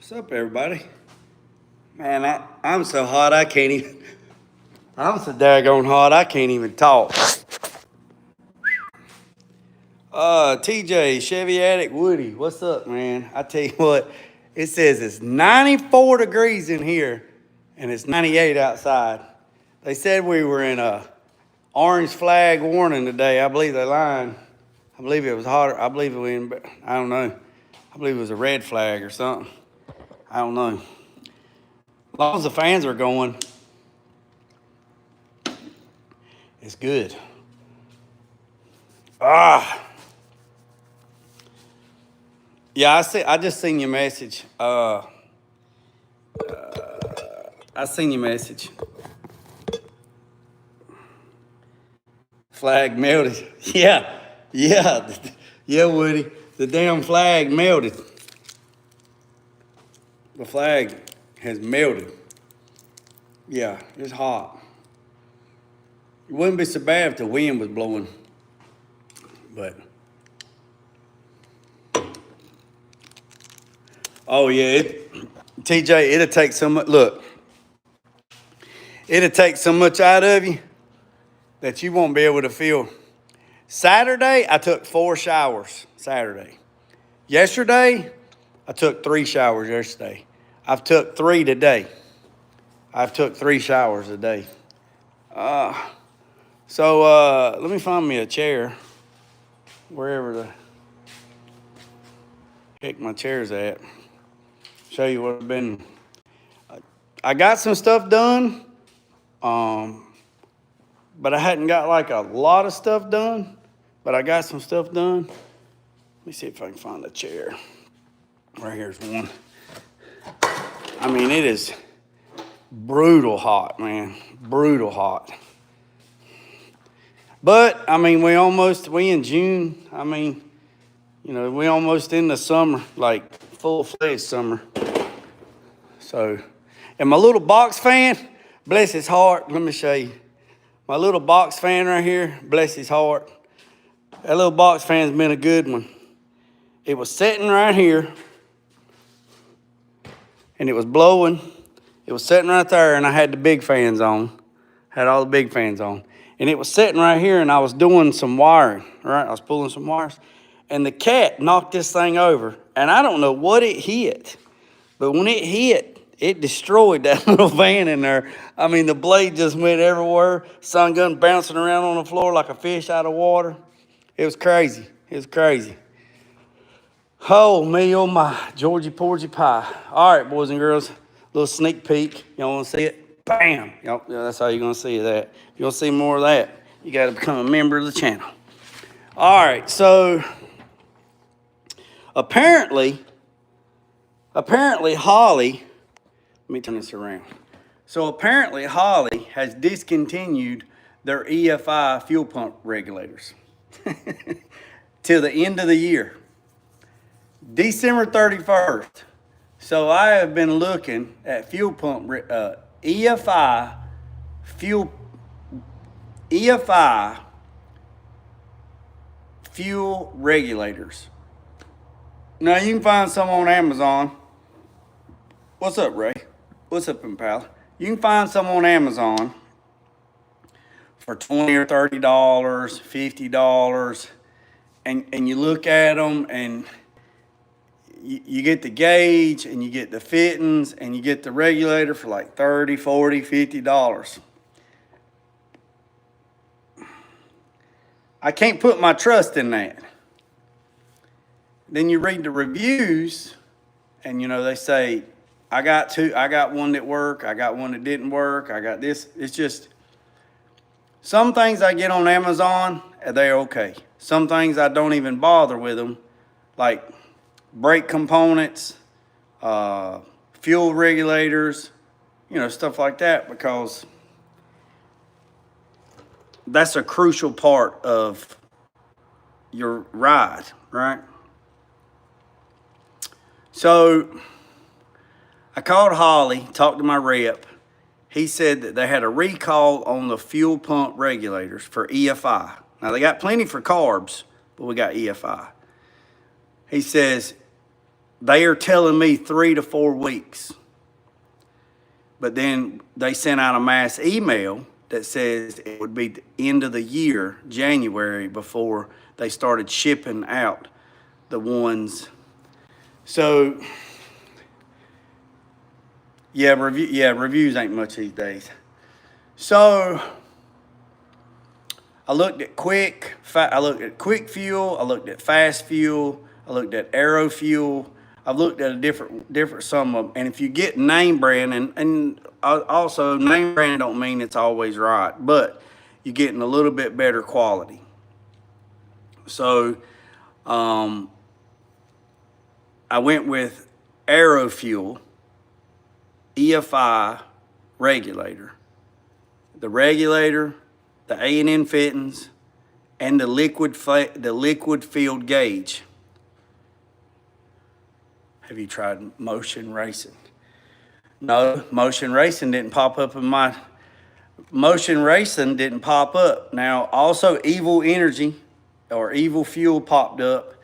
What's up, everybody? Man, I'm so hot I can't even. I'm so daggone hot I can't even talk. TJ, Chevy Addict, Woody, what's up, man? I tell you what, it says it's 94 degrees in here, and it's 98 outside. They said we were in a orange flag warning today. I believe they lying. I believe it was hotter. I believe it was in, I don't know. I believe it was a red flag or something. I don't know. As long as the fans are going, it's good. Yeah, I just seen your message. I seen your message. Flag melted. Yeah, yeah, Woody. The damn flag melted. The flag has melted. Yeah, it's hot. It wouldn't be so bad if the wind was blowing, but. Oh yeah, TJ, it'll take so much. Look, it'll take so much out of you that you won't be able to feel. Saturday, I took 4 showers. Saturday. Yesterday, I took 3 showers yesterday. I've took 3 today. I've took 3 showers a day. So let me find me a chair, wherever the heck my chair's at. Show you what I've been. I got some stuff done, but I hadn't got like a lot of stuff done. But I got some stuff done. Let me see if I can find a chair. Right here's one. I mean, it is brutal hot, man. Brutal hot. But I mean, we in June. I mean, you know, we almost in the summer, like full-fledged summer. So, and my little box fan, bless his heart. Let me show you. My little box fan right here, bless his heart. That little box fan's been a good one. It was sitting right here, and it was blowing. It was sitting right there, and I had the big fans on. Had all the big fans on. And it was sitting right here, and I was doing some wiring, right? I was pulling some wires. And the cat knocked this thing over, and I don't know what it hit. But when it hit, it destroyed that little fan in there. I mean, the blade just went everywhere. Sun gun bouncing around on the floor like a fish out of water. It was crazy. It was crazy. Oh, me, oh my, Georgie Porgy Pie. All right, boys and girls, little sneak peek. Y'all want to see it? Bam! Yep, yeah, that's how you're going to see that. If you want to see more of that, you got to become a member of the channel. All right, so apparently Holly, let me turn this around. So apparently Holly has discontinued their EFI fuel pump regulators till the end of the year, December 31st. So I have been looking at EFI fuel regulators. Now you can find some on Amazon. What's up, Ray? What's up, Impala? You can find some on Amazon for $20 or $30, $50, and you look at them and you get the gauge and you get the fittings and you get the regulator for like $30, $40, $50. I can't put my trust in that. Then you read the reviews, and you know they say, I got one that worked, I got one that didn't work, I got this. It's just some things I get on Amazon, they're okay. Some things I don't even bother with them, like brake components, fuel regulators, you know, stuff like that, because that's a crucial part of your ride, right? So I called Holly, talked to my rep. He said that they had a recall on the fuel pump regulators for EFI. Now, they got plenty for carbs, but we got EFI. He says They are telling me 3 to 4 weeks. But then they sent out a mass email that says it would be the end of the year, January, before they started shipping out the ones. So, reviews ain't much these days. So, I looked at quick fuel, I looked at fast fuel, I looked at aero fuel. I've looked at a different some of them. And if you get name brand, and also name brand don't mean it's always right, but you're getting a little bit better quality. So I went with aero fuel, EFI regulator. The regulator, the A&N fittings, and the liquid field gauge. Have you tried Motion Racing? No, Motion Racing didn't pop up in my... Motion Racing didn't pop up. Now, also Evil Energy or Evil Fuel popped up.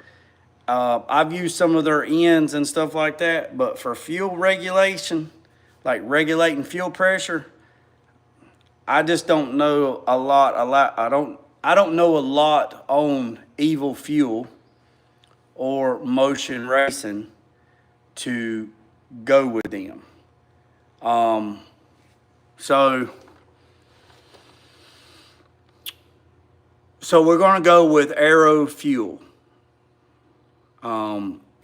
I've used some of their ends and stuff like that, but for fuel regulation, like regulating fuel pressure, I just don't know a lot. I don't know a lot on Evil Fuel or Motion Racing to go with them. So we're going to go with aero fuel.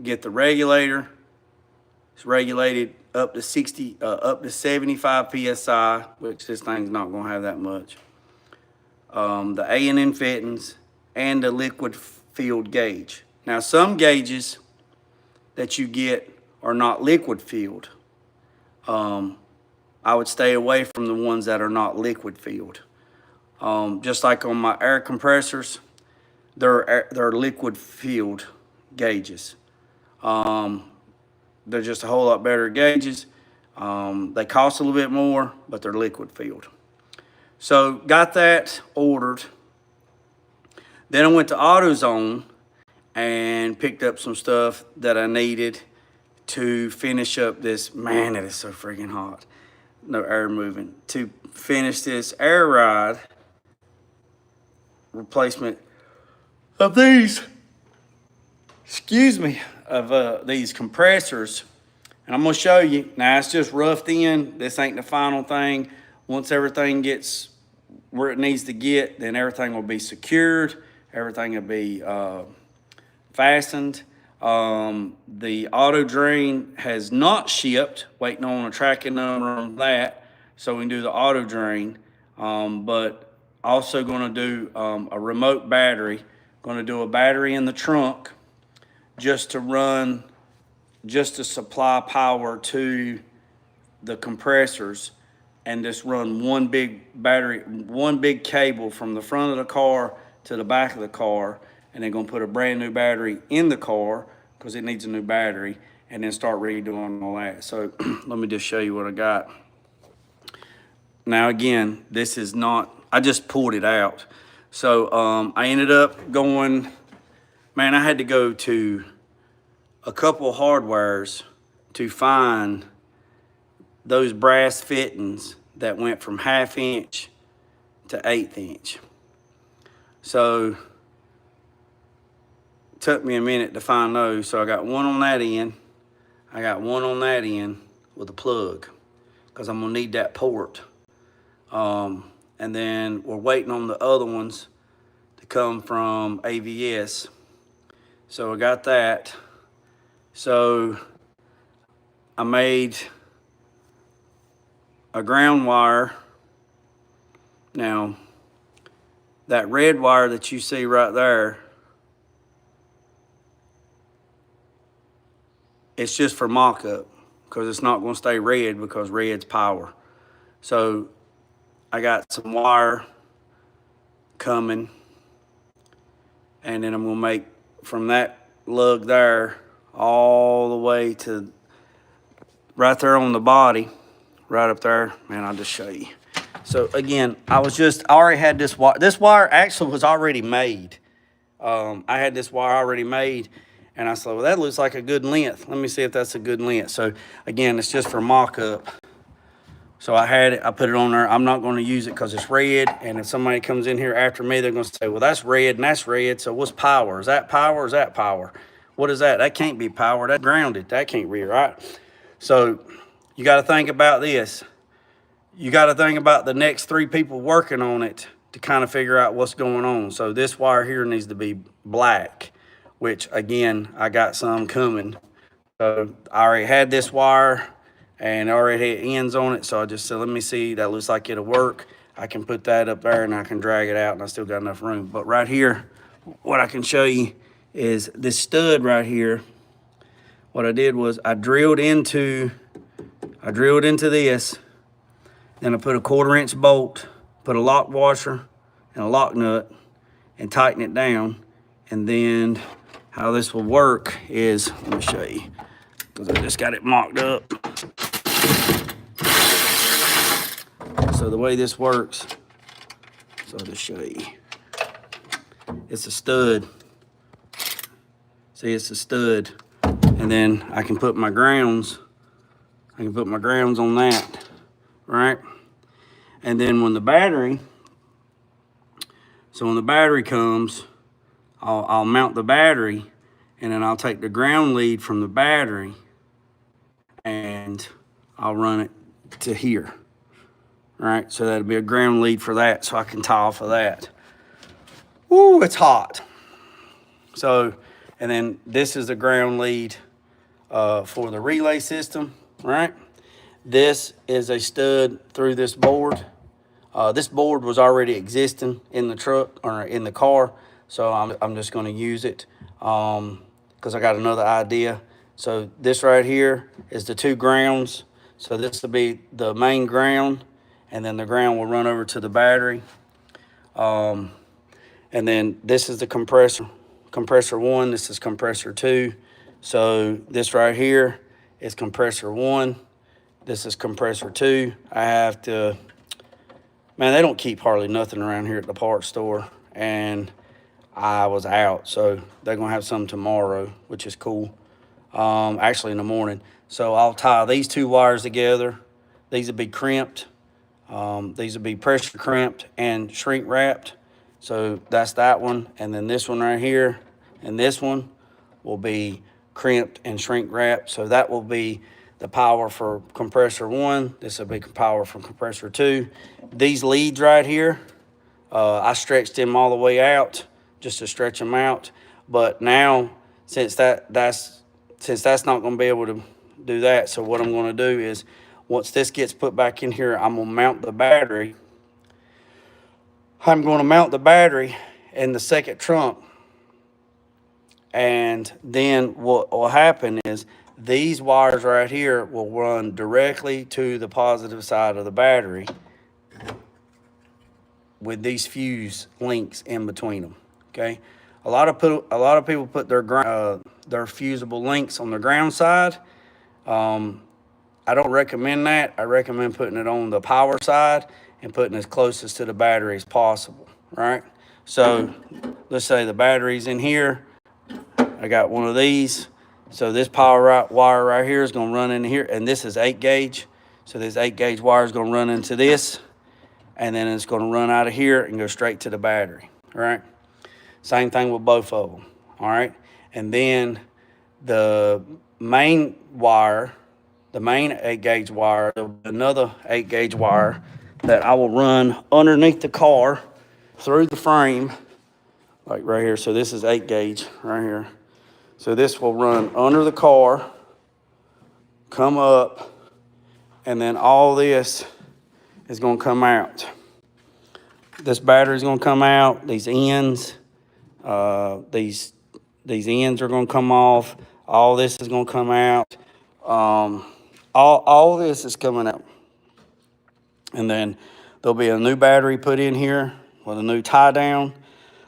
Get the regulator. It's regulated up to 75 psi, which this thing's not going to have that much. The A&N fittings and the liquid field gauge. Now, some gauges that you get are not liquid filled. I would stay away from the ones that are not liquid filled. Just like on my air compressors, they're liquid filled gauges. They're just a whole lot better gauges. They cost a little bit more, but they're liquid filled. So got that ordered. Then I went to AutoZone and picked up some stuff that I needed to finish up this. Man, it is so freaking hot. No air moving. To finish this air ride replacement of these, of these compressors. And I'm going to show you. Now, it's just roughed in. This ain't the final thing. Once everything gets where it needs to get, then everything will be secured. Everything will be fastened. The auto drain has not shipped, waiting on a tracking number on that, so we can do the auto drain. But also going to do a remote battery. Going to do a battery in the trunk just to supply power to the compressors, and just run one big battery, one big cable from the front of the car to the back of the car, and then gonna put a brand new battery in the car because it needs a new battery, and then start redoing all that. So let me just show you what I got. Now again, this is not, I just pulled it out. So I ended up going, man, I had to go to a couple of hardwares to find those brass fittings that went from 1/2 inch to 1/8 inch. So it took me a minute to find those. So I got one on that end. I got one on that end with a plug because I'm gonna need that port. And then we're waiting on the other ones to come from AVS. So I got that. So I made a ground wire. Now, that red wire that you see right there, it's just for mock-up because it's not going to stay red because red's power. So I got some wire coming, and then I'm going to make from that lug there all the way to right there on the body, right up there. Man, I'll just show you. So again, I already had this wire. This wire actually was already made. I had this wire already made, And I said, well, that looks like a good length. Let me see if that's a good length. So again, it's just for mock-up. So I had it, I put it on there. I'm not going to use it because it's red. And if somebody comes in here after me, they're going to say, well, that's red and that's red. So what's power? Is that power or is that power? What is that? That can't be power. That's grounded. That can't be, right? So you got to think about this. You got to think about the next 3 people working on it to kind of figure out what's going on. So this wire here needs to be black, which again, I got some coming. So I already had this wire and already had ends on it. So I just said, let me see, that looks like it'll work. I can put that up there and I can drag it out and I still got enough room. But right here, what I can show you is this stud right here. What I did was I drilled into this. Then I put a 1/4 inch bolt, put a lock washer and a lock nut and tighten it down. And then how this will work is, let me show you, because I just got it mocked up. So the way this works, so I'll just show you. It's a stud. See, it's a stud. And then I can put my grounds, on that, right? And then when the battery comes, I'll mount the battery, and then I'll take the ground lead from the battery and I'll run it to here, right? So that'll be a ground lead for that, so I can tie off of that. Ooh, it's hot. So, and then this is the ground lead for the relay system, right? This is a stud through this board. This board was already existing in the truck or in the car, so I'm just going to use it because I got another idea. So this right here is the 2 grounds. So this will be the main ground, and then the ground will run over to the battery. And then this is the compressor 1. This is compressor 2. So this right here is compressor 1. This is compressor 2. I have to, man, they don't keep hardly nothing around here at the parts store, and I was out, so they're gonna have some tomorrow, which is cool. Actually in the morning. So I'll tie these 2 wires together. These will be crimped. These will be pressure crimped and shrink wrapped. So that's that one. And then this one right here and this one will be crimped and shrink wrapped. So that will be the power for compressor 1. This will be power from compressor 2. These leads right here, I stretched them all the way out just to stretch them out. But now, since that's not going to be able to do that, so what I'm going to do is, once this gets put back in here, I'm going to mount the battery. I'm going to mount the battery in the second trunk. And then what will happen is these wires right here will run directly to the positive side of the battery with these fuse links in between them. Okay, a lot of people put their fusible links on the ground side. I don't recommend that. I recommend putting it on the power side and putting as closest to the battery as possible, right? So let's say the battery's in here. I got one of these. So this power wire right here is going to run into here, and this is 8 gauge. So this 8 gauge wire is going to run into this, and then it's going to run out of here and go straight to the battery, all right? Same thing with both of them, all right? And then the main wire, the main 8 gauge wire, another 8 gauge wire that I will run underneath the car through the frame, like right here. So this is 8 gauge right here. So this will run under the car, come up, and then all this is going to come out. This battery is going to come out. These ends, these ends are going to come off. All this is going to come out. All this is coming out. And then there'll be a new battery put in here with a new tie down.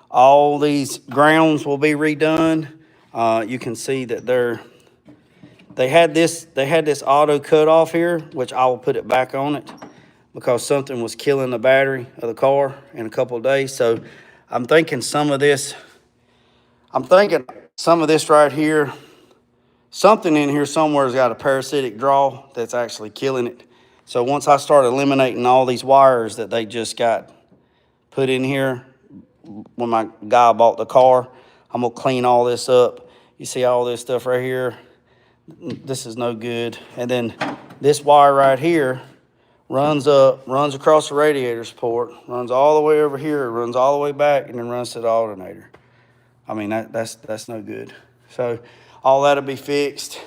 All these grounds will be redone. You can see that they had this auto cut off here, which I will put it back on it because something was killing the battery of the car in a couple of days. So I'm thinking some of this, I'm thinking some of this right here, something in here somewhere's got a parasitic draw that's actually killing it. So once I start eliminating all these wires that they just got put in here, when my guy bought the car, I'm gonna clean all this up. You see all this stuff right here? This is no good. And then this wire right here runs up, runs across the radiator support, runs all the way over here, runs all the way back, and then runs to the alternator. I mean, that's no good. So all that'll be fixed.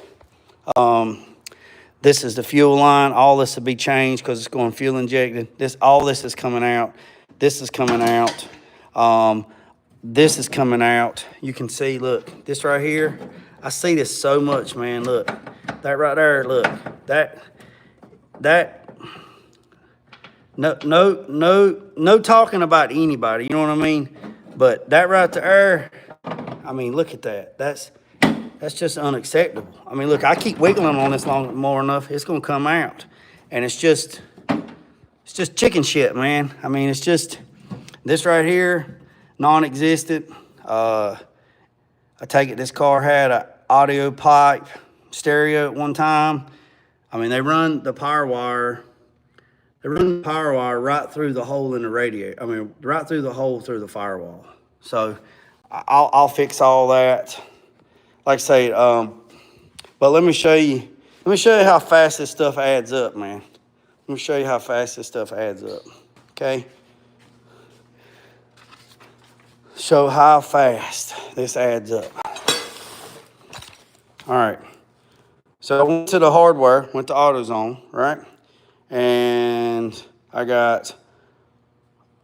This is the fuel line. All this will be changed because it's going fuel injected. All this is coming out. This is coming out. This is coming out. You can see, look, this right here. I see this so much, man. Look, that right there, look, that, no talking about anybody, you know what I mean? But that right there, I mean, look at that. That's just unacceptable. I mean, look, I keep wiggling on this more enough, it's gonna come out. And it's just chicken shit, man. I mean, it's just, this right here, non-existent. I take it this car had an audio pipe stereo at one time. I mean, they run the power wire right through the hole in the radiator. I mean, right through the hole through the firewall. So I'll fix all that. Like I say, but let me show you how fast this stuff adds up, man. Let me show you how fast this stuff adds up, okay? Show how fast this adds up. All right. So I went to the hardware, went to AutoZone, right? And I got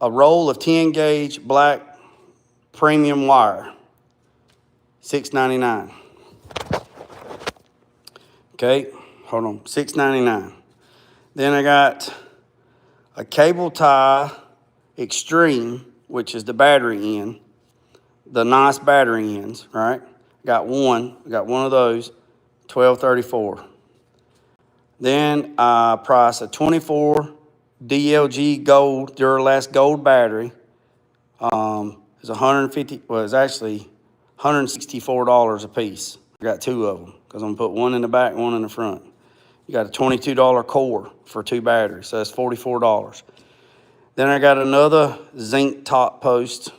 a roll of 10 gauge black premium wire, $6.99. Okay, hold on, $6.99. Then I got a cable tie extreme, which is the battery end, the nice battery ends, right? Got one of those, $12.34. Then I priced a 24 DLG gold, Duralast gold battery. It's it's actually $164 a piece. I got two of them because I'm gonna put one in the back, one in the front. You got a $22 core for two batteries, so that's $44. Then I got another zinc top post.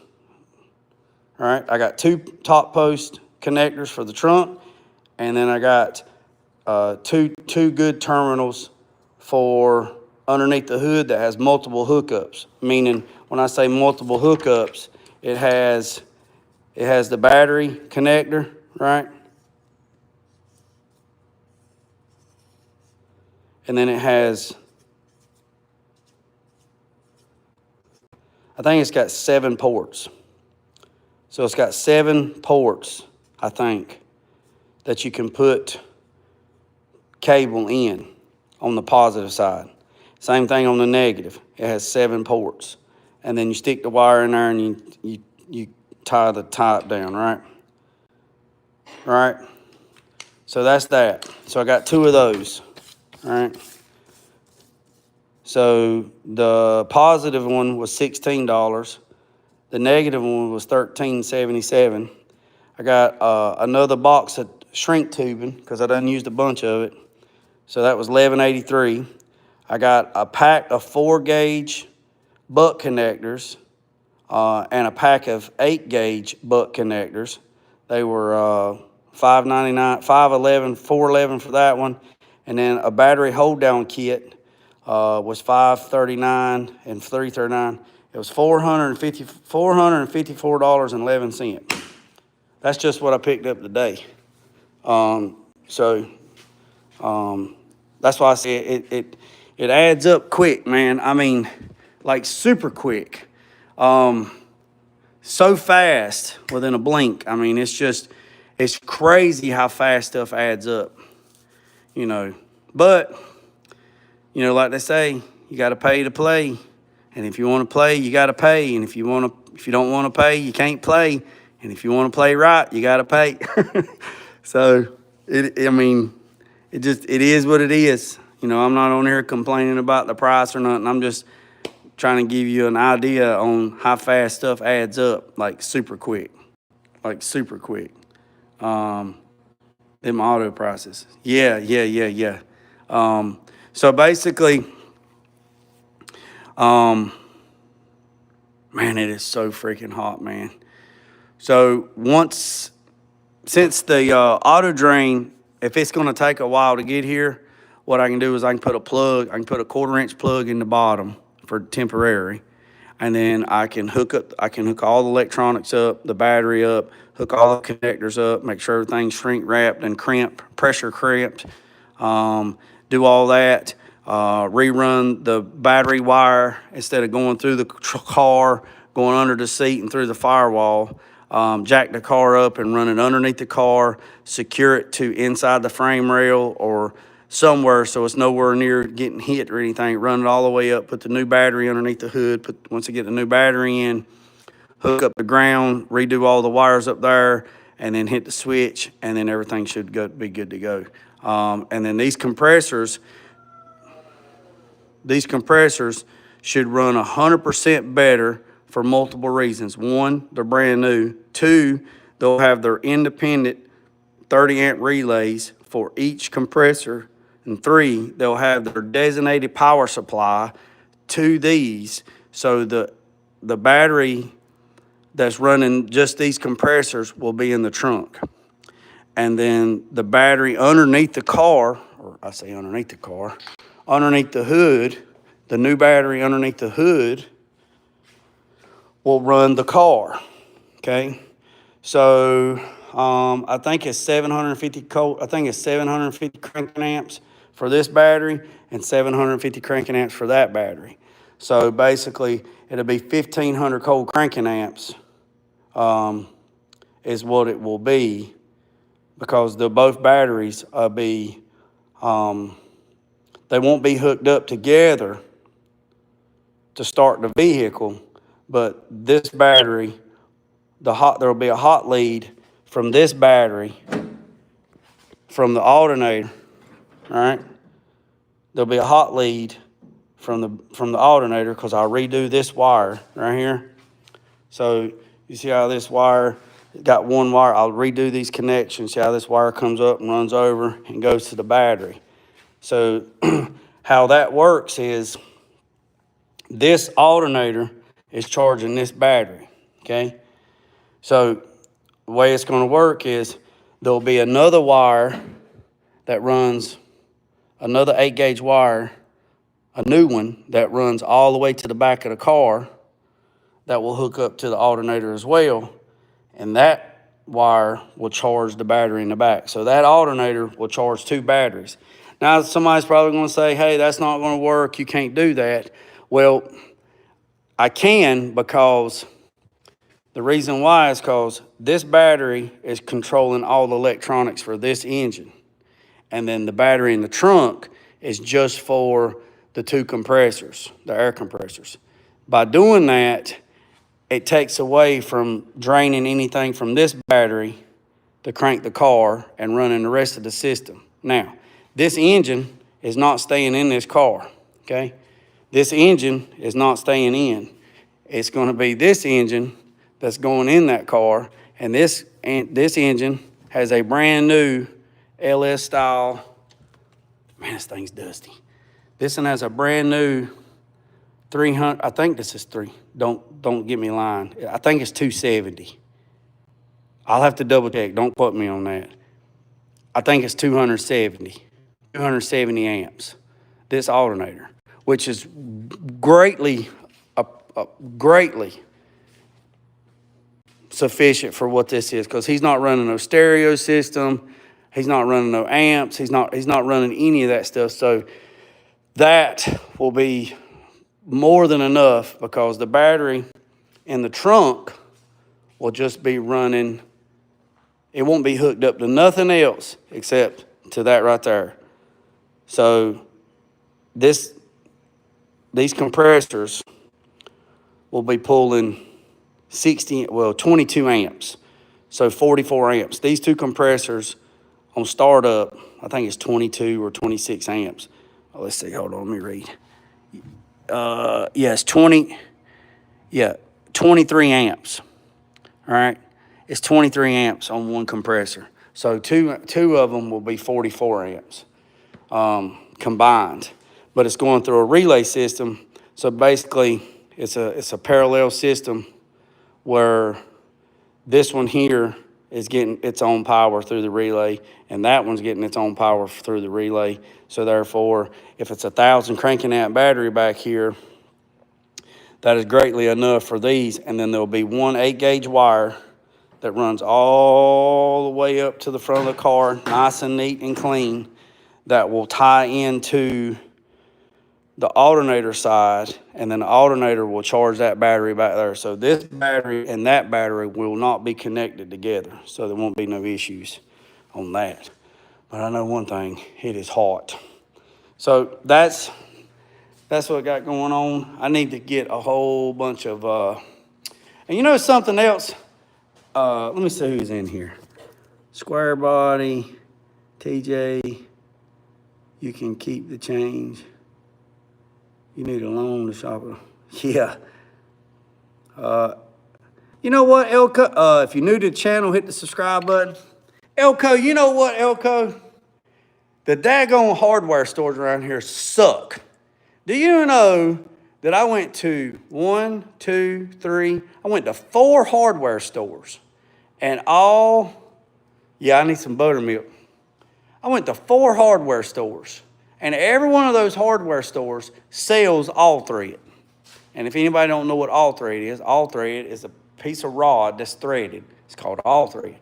All right, I got two top post connectors for the trunk, and then I got two good terminals for underneath the hood that has multiple hookups. Meaning, when I say multiple hookups, it has the battery connector, right? And then it has, I think it's got 7 ports. So it's got 7 ports, I think, that you can put cable in on the positive side. Same thing on the negative. It has 7 ports. And then you stick the wire in there and you tie the top down, right? Right? So that's that. So I got 2 of those, all right? So the positive one was $16. The negative one was $13.77. I got another box of shrink tubing because I done used a bunch of it. So that was $11.83. I got a pack of 4 gauge butt connectors and a pack of 8 gauge butt connectors. They were $5.99, $4.11 for that one. And then a battery hold down kit was $5.39 and $3.39. It was $454.11. That's just what I picked up today. That's why I say it adds up quick, man. I mean, like super quick. So fast within a blink. I mean, it's crazy how fast stuff adds up, you know. But, you know, like they say, you got to pay to play. And if you want to play, you got to pay. And if you don't want to pay, you can't play. And if you want to play right, you got to pay. So, it is what it is. You know, I'm not on here complaining about the price or nothing. I'm just trying to give you an idea on how fast stuff adds up, like super quick. Them auto prices. Yeah. So basically, man, it is so freaking hot, man. So since the auto drain, if it's going to take a while to get here, what I can do is I can put a 1/4-inch plug in the bottom for temporary. And then I can hook all the electronics up, the battery up, hook all the connectors up, make sure everything's shrink wrapped and pressure crimped. Do all that, rerun the battery wire instead of going through the car, going under the seat and through the firewall. Jack the car up and run it underneath the car, secure it to inside the frame rail or somewhere so it's nowhere near getting hit or anything. Run it all the way up, put the new battery underneath the hood. Once you get the new battery in, hook up the ground, redo all the wires up there, and then hit the switch, and then everything should be good to go. And then these compressors should run 100% better for multiple reasons. One, they're brand new. Two, they'll have their independent 30-amp relays for each compressor. And three, they'll have their designated power supply to these. So the battery that's running just these compressors will be in the trunk. And then the battery underneath the car, or I say underneath the car, underneath the hood, the new battery underneath the hood will run the car, okay? So I think it's 750 cranking amps for this battery and 750 cranking amps for that battery. So basically, it'll be 1,500 cold cranking amps is what it will be, because both batteries will be, they won't be hooked up together to start the vehicle, but this battery, there'll be a hot lead from this battery, from the alternator, all right? There'll be a hot lead from the alternator, because I'll redo this wire right here. So you see how this wire, got one wire, I'll redo these connections. See how this wire comes up and runs over and goes to the battery. So how that works is this alternator is charging this battery, okay? So the way it's going to work is there'll be another wire that runs, another 8-gauge wire, a new one that runs all the way to the back of the car that will hook up to the alternator as well. And that wire will charge the battery in the back. So that alternator will charge two batteries. Now, somebody's probably going to say, hey, that's not going to work. You can't do that. Well, I can, because the reason why is because this battery is controlling all the electronics for this engine. And then the battery in the trunk is just for the two compressors, the air compressors. By doing that, it takes away from draining anything from this battery to crank the car and running the rest of the system. Now, this engine is not staying in this car, okay? This engine is not staying in. It's going to be this engine that's going in that car, and this engine has a brand new LS style. Man, this thing's dusty. This one has a brand new 300. I think this is Don't get me lying. I think it's 270. I'll have to double check. Don't quote me on that. I think it's 270 amps. This alternator, which is greatly sufficient for what this is, because he's not running no stereo system, he's not running no amps, he's not running any of that stuff. So that will be more than enough, because the battery in the trunk will just be running. It won't be hooked up to nothing else except to that right there. So these compressors will be pulling 22 amps, so 44 amps. These two compressors on startup, I think it's 22 or 26 amps. Oh, let's see, hold on, let me read. Yes, 23 amps, all right? It's 23 amps on one compressor. So two of them will be 44 amps combined. But it's going through a relay system. So basically, it's a parallel system where this one here is getting its own power through the relay, and that one's getting its own power through the relay. So therefore, if it's 1,000 cranking amp battery back here, that is greatly enough for these. And then there'll be one 8-gauge wire that runs all the way up to the front of the car, nice and neat and clean, that will tie into the alternator side, and then the alternator will charge that battery back there. So this battery and that battery will not be connected together, so there won't be no issues on that. But I know one thing, it is hot. So that's what I got going on. I need to get a whole bunch of, and you know something else? Let me see who's in here. Square Body, TJ, you can keep the change. You need a loan to shop it. Yeah. You know what, Elko? If you're new to the channel, hit the subscribe button. Elko, you know what, Elko? The daggone hardware stores around here suck. Do you know that I went to 1, 2, 3, I went to 4 hardware stores and yeah, I need some buttermilk. I went to 4 hardware stores. And every one of those hardware stores sells all thread. And if anybody don't know what all thread is a piece of rod that's threaded. It's called all thread.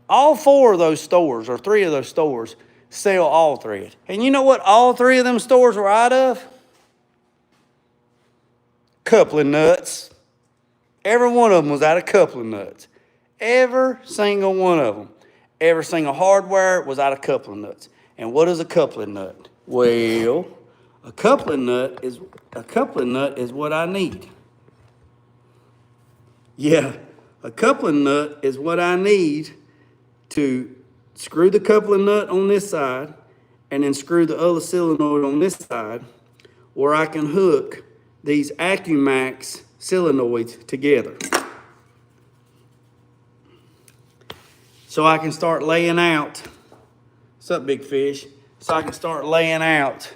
All 4 of those stores, or 3 of those stores, sell all thread. And you know what all 3 of them stores were out of? Coupling nuts. Every one of them was out of coupling nuts. Every single one of them. Every single hardware was out of coupling nuts. And what is a coupling nut? Well, a coupling nut is what I need. Yeah, a coupling nut is what I need to screw the coupling nut on this side and then screw the other solenoid on this side, where I can hook these AccuMax solenoids together. So I can start laying out, what's up, big fish? So I can start laying out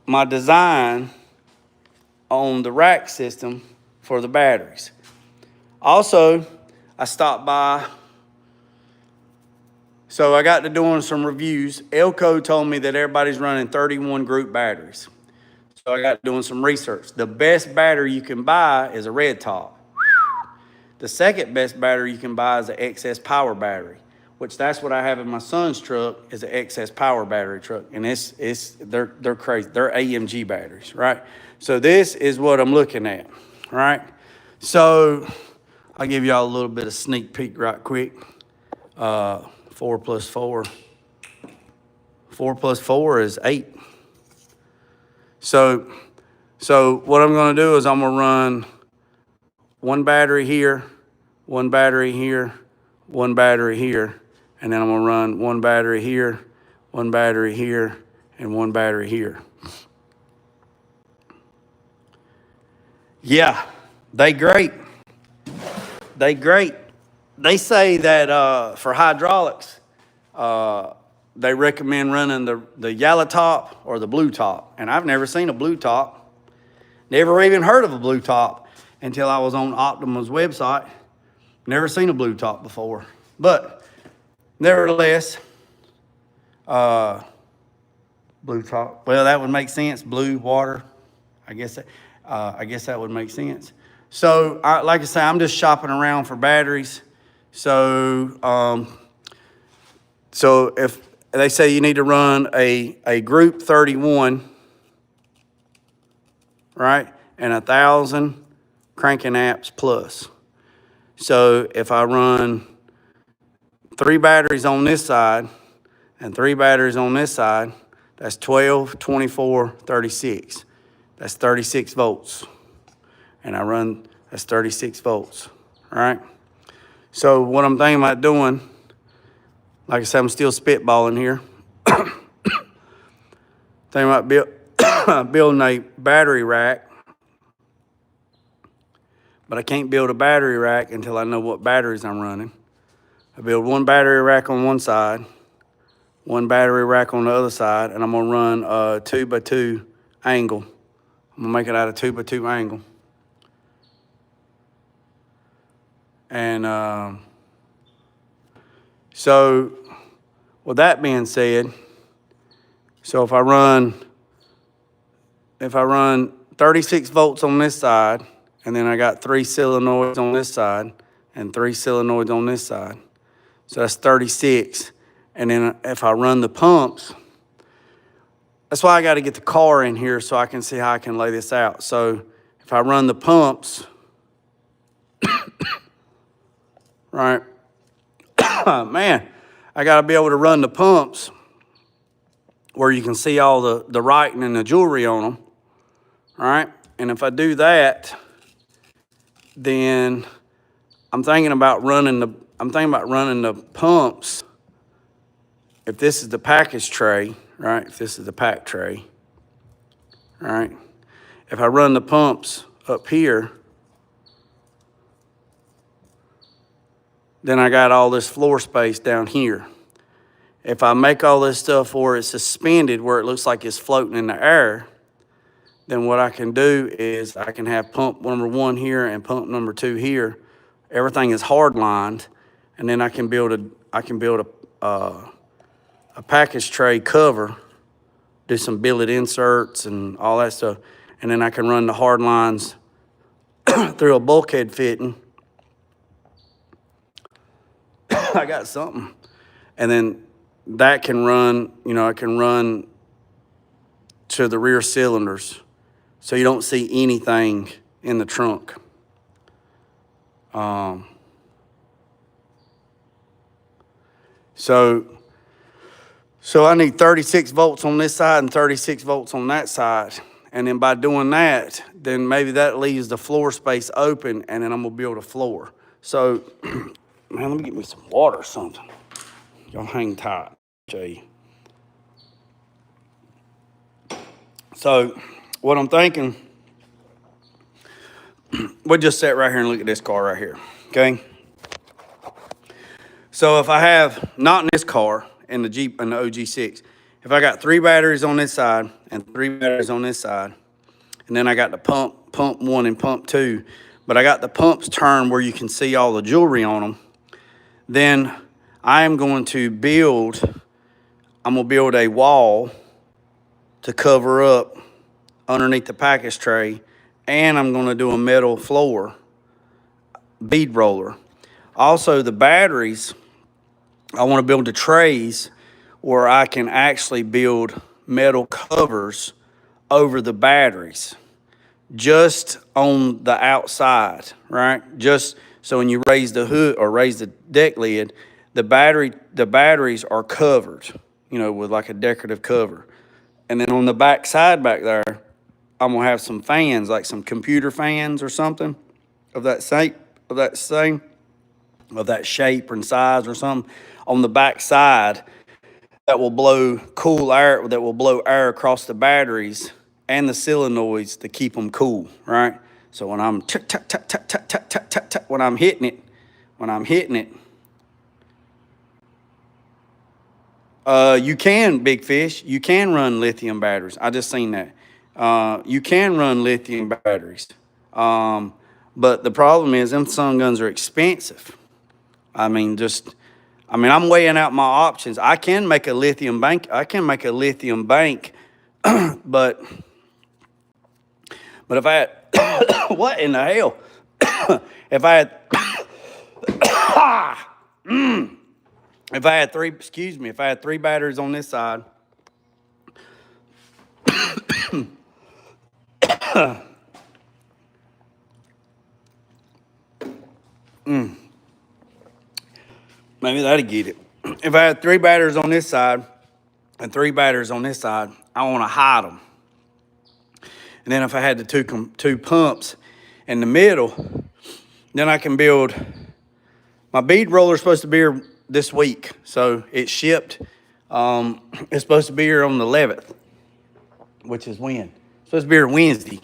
my design on the rack system for the batteries. Also, I stopped by, so I got to doing some reviews. Elko told me that everybody's running 31 group batteries. So I got to doing some research. The best battery you can buy is a red top. The second best battery you can buy is an excess power battery, which that's what I have in my son's truck, is an excess power battery truck. And they're crazy. They're AMG batteries, right? So this is what I'm looking at, right? So I'll give y'all a little bit of sneak peek right quick. 4 plus 4. 4 plus 4 is 8. So what I'm gonna do is I'm gonna run one battery here, one battery here, one battery here, and then I'm gonna run one battery here, one battery here, and one battery here. Yeah, they great. They great. They say that for hydraulics, they recommend running the yellow top or the blue top. And I've never seen a blue top. Never even heard of a blue top until I was on Optima's website. Never seen a blue top before. But nevertheless, blue top. Well, that would make sense. Blue, water. I guess that would make sense. So, like I say, I'm just shopping around for batteries. So, so if they say you need to run a group 31, right, and 1,000 cranking amps plus. So if I run 3 batteries on this side and 3 batteries on this side, that's 12, 24, 36. That's 36 volts. And that's 36 volts, all right? So what I'm thinking about doing, like I said, I'm still spitballing here. Thinking about building a battery rack, but I can't build a battery rack until I know what batteries I'm running. I build one battery rack on one side, one battery rack on the other side, and I'm gonna run a 2x2 angle. I'm gonna make it out of 2x2 angle. And so with that being said, so if I run 36 volts on this side, and then I got 3 solenoids on this side and 3 solenoids on this side, so that's 36. And then if I run the pumps, that's why I got to get the car in here so I can see how I can lay this out. So if I run the pumps, right, man, I got to be able to run the pumps where you can see all the writing and the jewelry on them, right? And if I do that, then I'm thinking about running the pumps. If this is the package tray, right? If this is the pack tray, right? If I run the pumps up here, then I got all this floor space down here. If I make all this stuff where it's suspended, where it looks like it's floating in the air, then what I can do is I can have pump number 1 here and pump number 2 here. Everything is hard lined, and then I can build a package tray cover, do some billet inserts and all that stuff, and then I can run the hard lines through a bulkhead fitting. I got something, and then that can run, I can run to the rear cylinders, so you don't see anything in the trunk. So I need 36 volts on this side and 36 volts on that side. And then by doing that, then maybe that leaves the floor space open, and then I'm gonna build a floor. So, man, let me get me some water or something. Y'all hang tight, Jay. So, what I'm thinking, we'll just sit right here and look at this car right here, okay? So if I have, not in this car, in the Jeep and the OG6, if I got 3 batteries on this side and 3 batteries on this side, and then I got the pump 1 and pump 2, but I got the pumps turned where you can see all the jewelry on them, then I am going to build a wall to cover up underneath the package tray, and I'm going to do a metal floor bead roller. Also, the batteries, I want to build the trays where I can actually build metal covers over the batteries, just on the outside, right? Just so when you raise the hood or raise the deck lid, the batteries are covered, with like a decorative cover. And then on the back side back there, I'm gonna have some fans, like some computer fans or something of that shape and size or something on the back side that will blow cool air, that will blow air across the batteries and the solenoids to keep them cool, right? So when I'm when I'm hitting it, you can, Big Fish, you can run lithium batteries. I just seen that. You can run lithium batteries. But the problem is them sun guns are expensive. I'm weighing out my options. I can make a lithium bank. But if I had, what in the hell? If I had 3 batteries on this side, maybe that'd get it. If I had 3 batteries on this side and 3 batteries on this side, I want to hide them. And then if I had the two pumps in the middle, then I can build. My bead roller is supposed to be here this week, so it's shipped. It's supposed to be here on the 11th, which is when? It's supposed to be here Wednesday.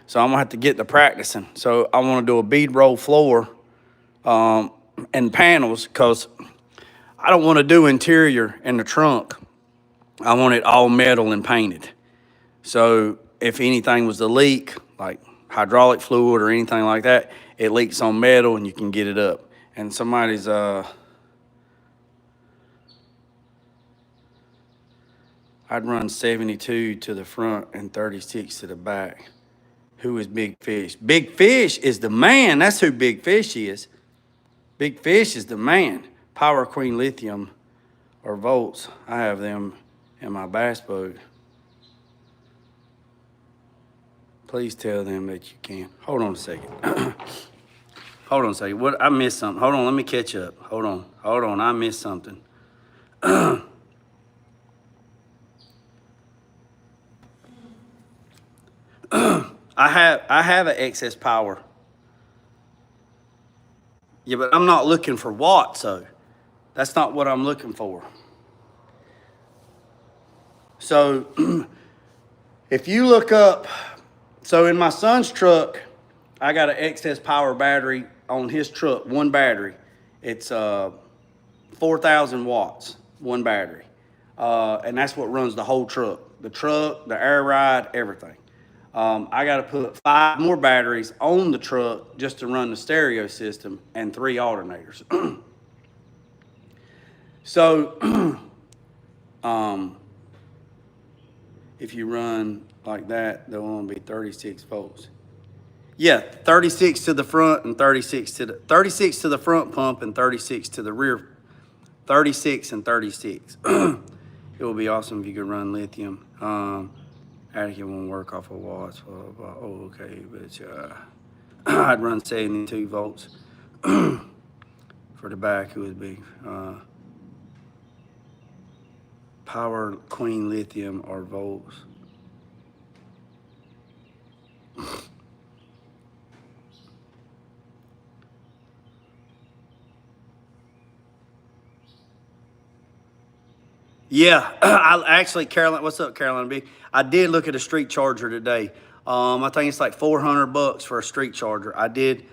So I'm gonna have to get to practicing. So I want to do a bead roll floor and panels, because I don't want to do interior in the trunk. I want it all metal and painted. So if anything was to leak, like hydraulic fluid or anything like that, it leaks on metal and you can get it up. And somebody's, I'd run 72 to the front and 36 to the back. Who is Big Fish? Big Fish is the man. That's who Big Fish is. Big Fish is the man. Power Queen Lithium or Volts. I have them in my bass boat. Please tell them that you can. Hold on a second. Hold on a second. What? I missed something. Hold on. Let me catch up. Hold on. Hold on. I missed something. I have an excess power. Yeah, but I'm not looking for watts, though. That's not what I'm looking for. So if you look up, so in my son's truck, I got an excess power battery on his truck, one battery. It's 4,000 watts, one battery. And that's what runs the whole truck. The air ride, everything. I got to put 5 more batteries on the truck just to run the stereo system and 3 alternators. So if you run like that, there'll only be 36 volts. Yeah, 36 to the front and 36 to the front pump and 36 to the rear. 36 and 36. It would be awesome if you could run lithium. Attic won't work off of watts. Blah, blah, blah. Oh, okay, but I'd run 72 volts. For the back, it would be Power Queen Lithium or Volts. Yeah, I actually, Caroline, what's up, Caroline B? I did look at a street charger today. I think it's like $400 for a street charger. I did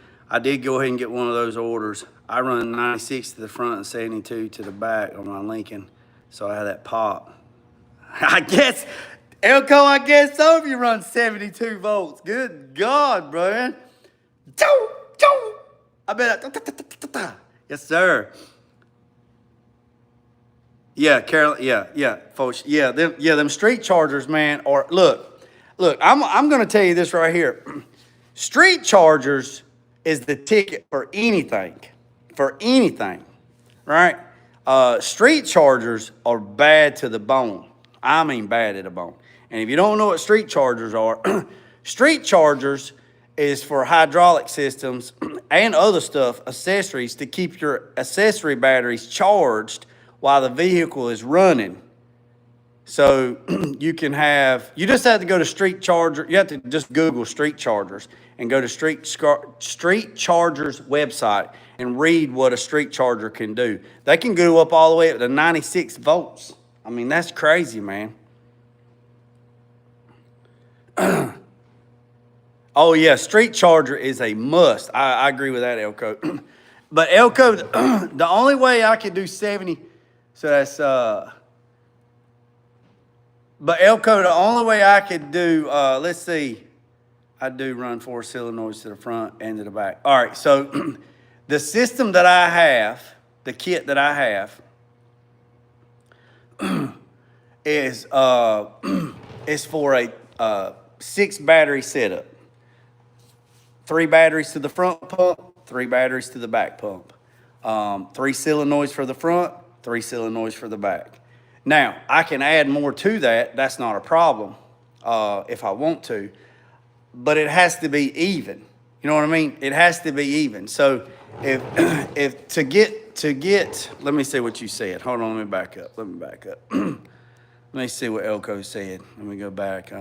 go ahead and get one of those orders. I run 96 to the front and 72 to the back on my Lincoln, so I had that pop. I guess, Elko, I guess so if you run 72 volts. Good God, bro. I bet. Yes, sir. Yeah, Carol. Yeah, folks. Yeah, them street chargers, man. Or look. I'm going to tell you this right here. Street chargers is the ticket for anything, right? Street chargers are bad to the bone. I mean, bad to the bone. And if you don't know what street chargers are, street chargers is for hydraulic systems and other stuff, accessories to keep your accessory batteries charged while the vehicle is running. So you just have to go to street charger. You have to just Google street chargers and go to street chargers website and read what a street charger can do. They can go up all the way up to 96 volts. I mean, that's crazy, man. Oh yeah, street charger is a must. I agree with that, Elko. But Elko, the only way I could do 70, so that's but Elko, the only way I could do, let's see, I do run 4 solenoids to the front and to the back. All right, so the system that I have, the kit that I have, is for a 6 battery setup. 3 batteries to the front pump, 3 batteries to the back pump. 3 solenoids for the front, 3 solenoids for the back. Now, I can add more to that. That's not a problem if I want to. But it has to be even. You know what I mean? It has to be even. So if to get, let me see what you said. Hold on, let me back up. Let me see what Elko said. Let me go back.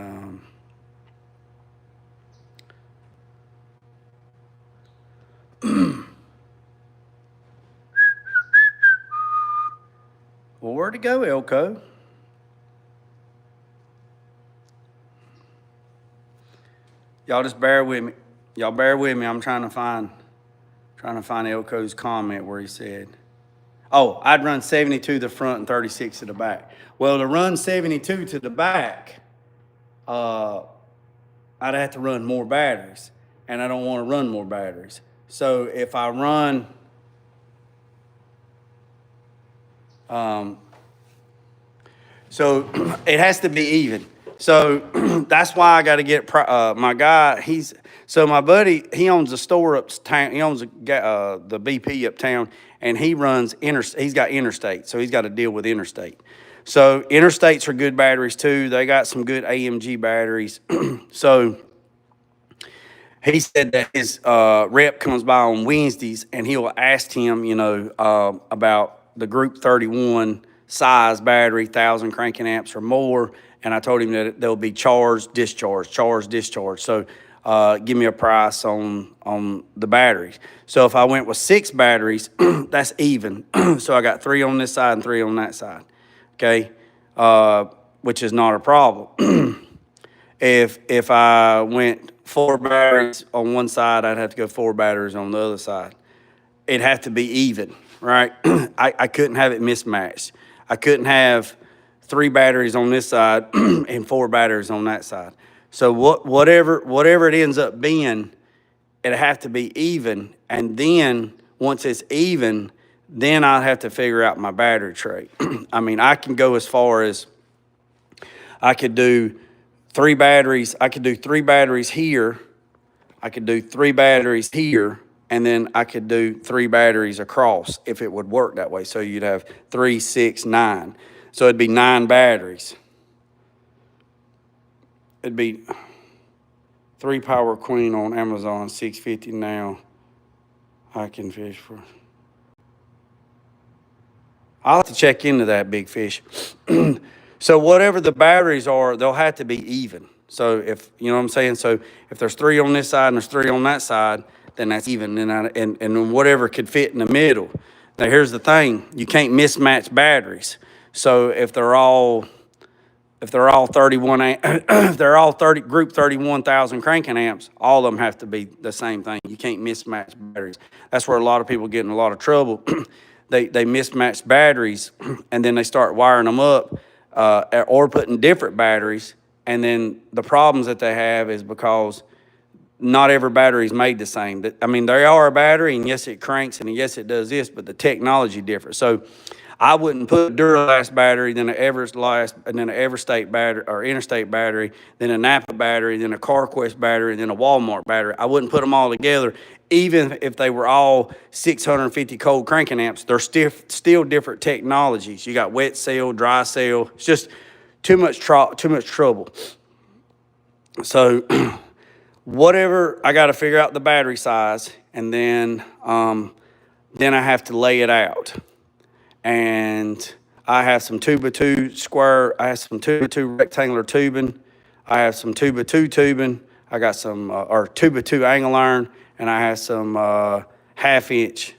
Well, where'd it go, Elko? Y'all just bear with me. Y'all bear with me. I'm trying to find Elko's comment where he said. Oh, I'd run 72 to the front and 36 to the back. Well, to run 72 to the back, I'd have to run more batteries, and I don't want to run more batteries. So if I run, so it has to be even. So that's why I got to get my guy. So my buddy, he owns a store uptown. He owns the BP uptown, and he runs He's got interstate, so he's got to deal with interstate. So interstates are good batteries too. They got some good AMG batteries. So he said that his rep comes by on Wednesdays, and he'll ask him, about the Group 31 size battery, 1,000 cranking amps or more. And I told him that they'll be charged, discharged, charged, discharged. So give me a price on the batteries. So if I went with 6 batteries, that's even. So I got 3 on this side and 3 on that side, okay, which is not a problem. If I went 4 batteries on one side, I'd have to go 4 batteries on the other side. It'd have to be even, right? I couldn't have it mismatched. I couldn't have 3 batteries on this side and 4 batteries on that side. So whatever it ends up being, it'd have to be even. And then once it's even, then I'll have to figure out my battery tray. I mean, I can go as far as I could do 3 batteries. I could do 3 batteries here. I could do 3 batteries here. And then I could do 3 batteries across if it would work that way. So you'd have 3, 6, 9. So it'd be 9 batteries. It'd be 3 Power Queen on Amazon, $6.50 now. I can fish for. I'll have to check into that, big fish. So whatever the batteries are, they'll have to be even. So if, you know what I'm saying? So if there's 3 on this side and there's 3 on that side, then that's even. And whatever could fit in the middle. Now here's the thing, you can't mismatch batteries. So if they're all 31, if they're all 30 group 31,000 cranking amps, all of them have to be the same thing. You can't mismatch batteries. That's where a lot of people get in a lot of trouble. They mismatch batteries, and then they start wiring them up or putting different batteries. And then the problems that they have is because not every battery is made the same. I mean, they are a battery, and yes, it cranks, and yes, it does this, but the technology differs. So I wouldn't put a Duralast battery, then an Everlast, and then an Everstate battery, or Interstate battery, then a Napa battery, then a CarQuest battery, and then a Walmart battery. I wouldn't put them all together, even if they were all 650 cold cranking amps. They're still different technologies. You got wet cell, dry cell. It's just too much trouble. So whatever, I got to figure out the battery size, and then I have to lay it out. And I have some 2x2 square, I have some 2x2 rectangular tubing. I have some 2x2 tubing. I got some, or 2x2 angle iron, and I have some half inch.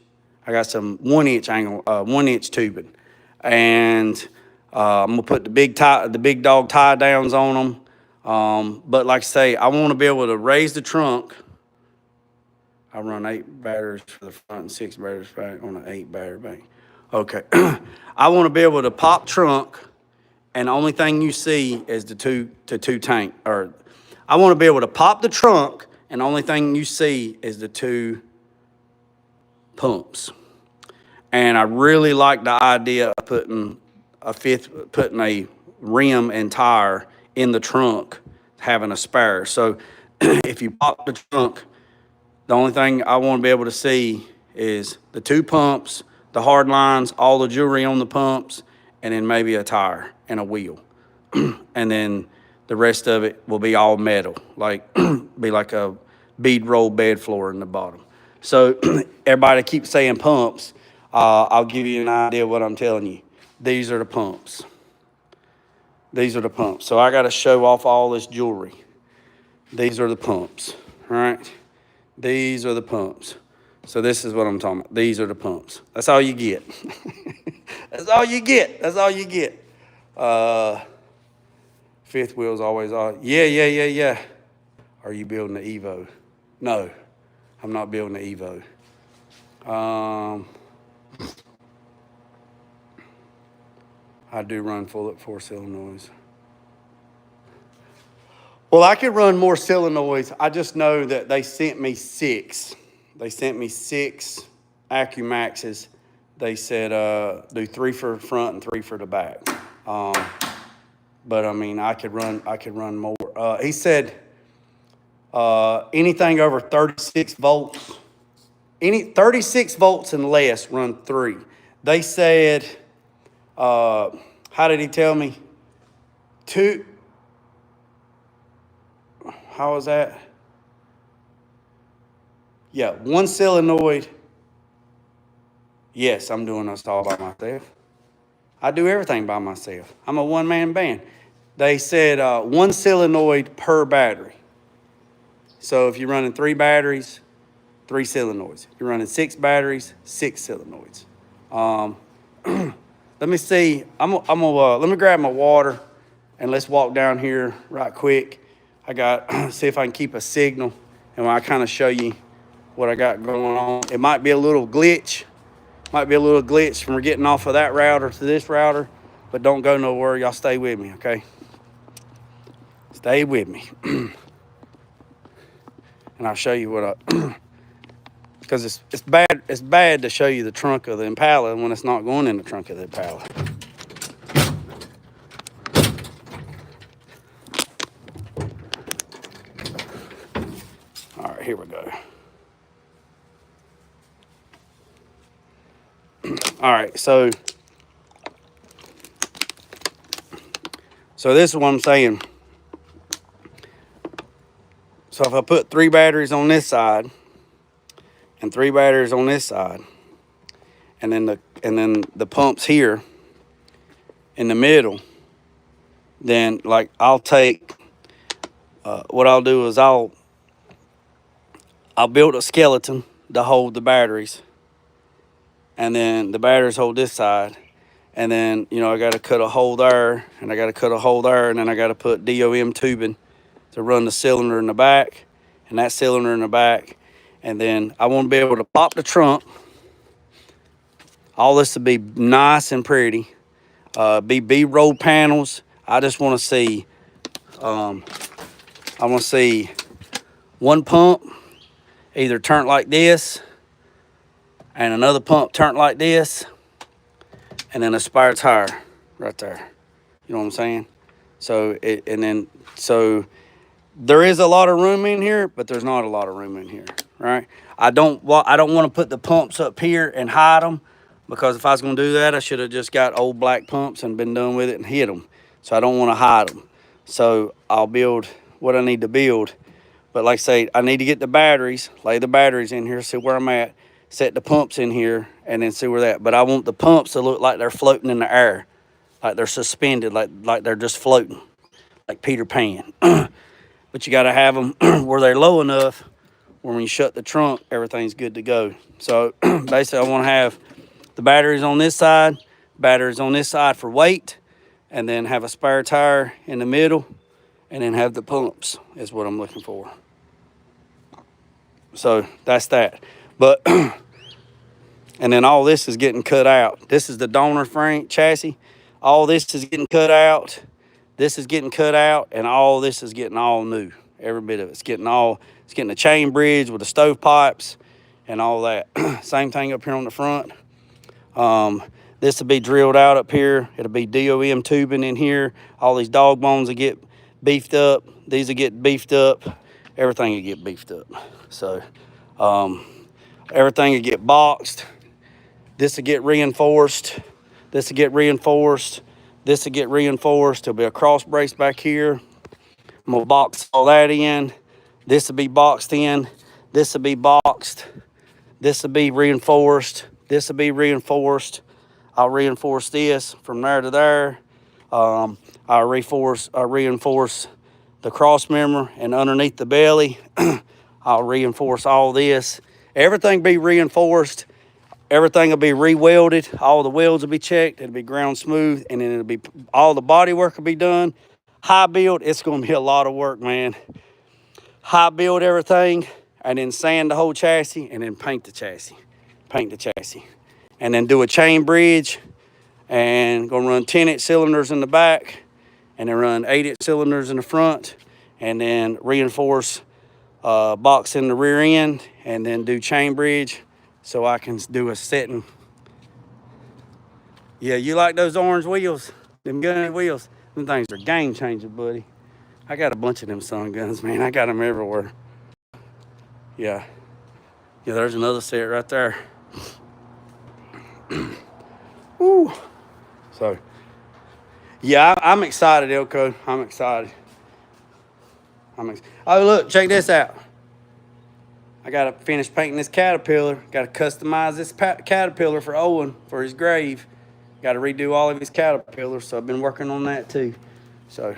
I got some 1 inch tubing. And I'm gonna put the big dog tie downs on them. But like I say, I want to be able to raise the trunk. I run 8 batteries for the front and 6 batteries back on an 8 battery bank. Okay. I want to be able to pop trunk, and the only thing you see is the two tank. Or I want to be able to pop the trunk, and the only thing you see is the 2 pumps. And I really like the idea of putting a rim and tire in the trunk, having a spare. So if you pop the trunk, the only thing I want to be able to see is the 2 pumps, the hard lines, all the jewelry on the pumps, and then maybe a tire and a wheel. And then the rest of it will be all metal, be like a bead roll bed floor in the bottom. So everybody keeps saying pumps. I'll give you an idea of what I'm telling you. These are the pumps. These are the pumps. So I got to show off all this jewelry. These are the pumps, all right? These are the pumps. So this is what I'm talking about. These are the pumps. That's all you get. That's all you get. That's all you get. Fifth wheel's always on. Yeah. Are you building the Evo? No, I'm not building the Evo. I do run 4 solenoids. Well, I could run more solenoids. I just know that they sent me 6. They sent me 6 AccuMaxes. They said do 3 for front and 3 for the back. But I mean, I could run more. He said anything over 36 volts, 36 volts and less, run 3. They said, how did he tell me? 2. How was that? Yeah, 1 solenoid. Yes, I'm doing this all by myself. I do everything by myself. I'm a one-man band. They said 1 solenoid per battery. So if you're running 3 batteries, 3 solenoids. If you're running 6 batteries, 6 solenoids. Let me see. Let me grab my water and let's walk down here right quick. I got, see if I can keep a signal, and I kind of show you what I got going on. It might be a little glitch. From getting off of that router to this router, but don't go nowhere. Y'all stay with me, okay? Stay with me. And I'll show you what I, because it's bad to show you the trunk of the Impala when it's not going in the trunk of the Impala. All right, here we go. All right, so this is what I'm saying. So if I put 3 batteries on this side and 3 batteries on this side, and then the pumps here in the middle, then like I'll take what I'll do is I'll build a skeleton to hold the batteries, and then the batteries hold this side, and then I got to cut a hole there, and I got to cut a hole there, and then I got to put DOM tubing to run the cylinder in the back, and that cylinder in the back, and then I want to be able to pop the trunk. All this to be nice and pretty, be B-roll panels. I just want to see, I want to see 1 pump either turned like this, and another pump turned like this, and then a spare tire right there. You know what I'm saying? So there is a lot of room in here, but there's not a lot of room in here, right? I don't want to put the pumps up here and hide them, because if I was going to do that, I should have just got old black pumps and been done with it and hit them. So I don't want to hide them. So I'll build what I need to build. But like I say, I need to get the batteries, lay the batteries in here, see where I'm at, set the pumps in here, and then see where that. But I want the pumps to look like they're floating in the air, like they're suspended, like they're just floating, like Peter Pan. But you got to have them where they're low enough where when you shut the trunk, everything's good to go. So basically I want to have the batteries on this side for weight, and then have a spare tire in the middle, and then have the pumps is what I'm looking for. So that's that. But, and then all this is getting cut out. This is the donor frame chassis. All this is getting cut out. This is getting cut out, and all this is getting all new. Every bit of it's getting a chain bridge with the stovepipes and all that. Same thing up here on the front. This will be drilled out up here. It'll be DOM tubing in here. All these dog bones will get beefed up. These will get beefed up. Everything will get beefed up. So everything will get boxed. This will get reinforced. This will get reinforced. This will get reinforced. There'll be a cross brace back here. I'm gonna box all that in. This will be boxed in. This will be boxed. This will be reinforced. This will be reinforced. I'll reinforce this from there to there. I'll reinforce the cross member, and underneath the belly, I'll reinforce all this. Everything be reinforced. Everything will be re-welded. All the welds will be checked. It'll be ground smooth, and then it'll be all the body work will be done. High build, it's going to be a lot of work, man. High build everything, and then sand the whole chassis, and then paint the chassis. And then do a chain bridge and gonna run 10-inch cylinders in the back, and then run 8-inch cylinders in the front, and then reinforce box in the rear end, and then do chain bridge so I can do a setting. Yeah, you like those orange wheels? Them gun wheels? Them things are game changers, buddy. I got a bunch of them sun guns, man. I got them everywhere. Yeah. Yeah, there's another set right there. Woo. So, yeah, I'm excited, Elko. I'm excited. Oh, look, check this out. I got to finish painting this Caterpillar. Got to customize this Caterpillar for Owen for his grave. Got to redo all of his Caterpillars, so I've been working on that too. So,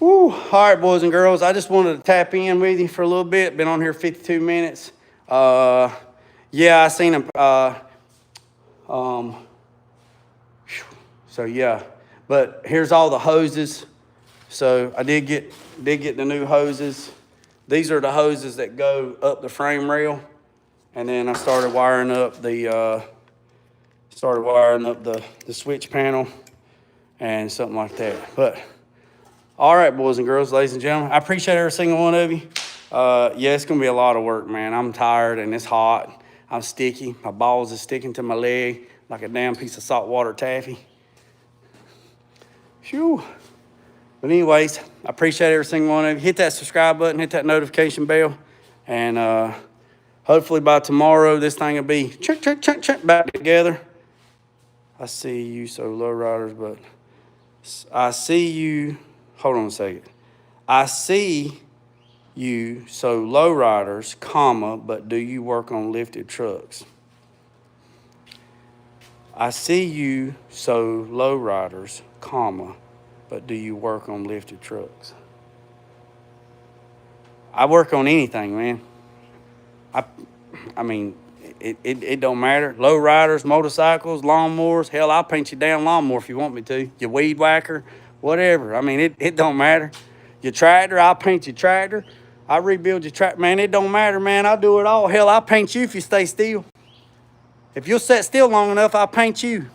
woo. All right, boys and girls, I just wanted to tap in with you for a little bit. Been on here 52 minutes. Yeah, I seen him. So yeah, but here's all the hoses. So I did get the new hoses. These are the hoses that go up the frame rail, and then I started wiring up the switch panel and something like that. But all right, boys and girls, ladies and gentlemen, I appreciate every single one of you. Yeah, it's gonna be a lot of work, man. I'm tired and it's hot. I'm sticky. My balls are sticking to my leg like a damn piece of saltwater taffy. Phew. But anyways, I appreciate every single one of you. Hit that subscribe button, hit that notification bell, and hopefully by tomorrow this thing will be back together. I see you, so low riders, but I see you. Hold on a second. I see you, so low riders, comma, but do you work on lifted trucks? I see you, so low riders, comma, but do you work on lifted trucks? I work on anything, man. I mean, it don't matter. Low riders, motorcycles, lawnmowers. Hell, I'll paint you down lawnmower if you want me to. Your weed whacker, whatever. I mean, it don't matter. Your tractor, I'll paint your tractor. I rebuild your tractor. Man, it don't matter, man. I'll do it all. Hell, I'll paint you if you stay still. If you'll sit still long enough, I'll paint you.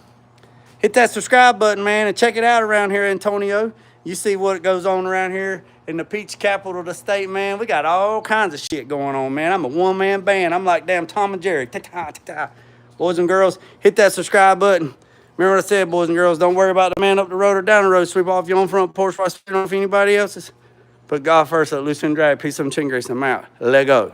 Hit that subscribe button, man, and check it out around here, Antonio. You see what goes on around here in the peach capital of the state, man. We got all kinds of shit going on, man. I'm a one-man band. I'm like damn Tom and Jerry. Ta-ta-ta-ta. Boys and girls, hit that subscribe button. Remember what I said, boys and girls, don't worry about the man up the road or down the road. Sweep off your own front porch while spitting off anybody else's. Put God first, let loose and drag. Peace, some chin grace, and I'm out. Let go.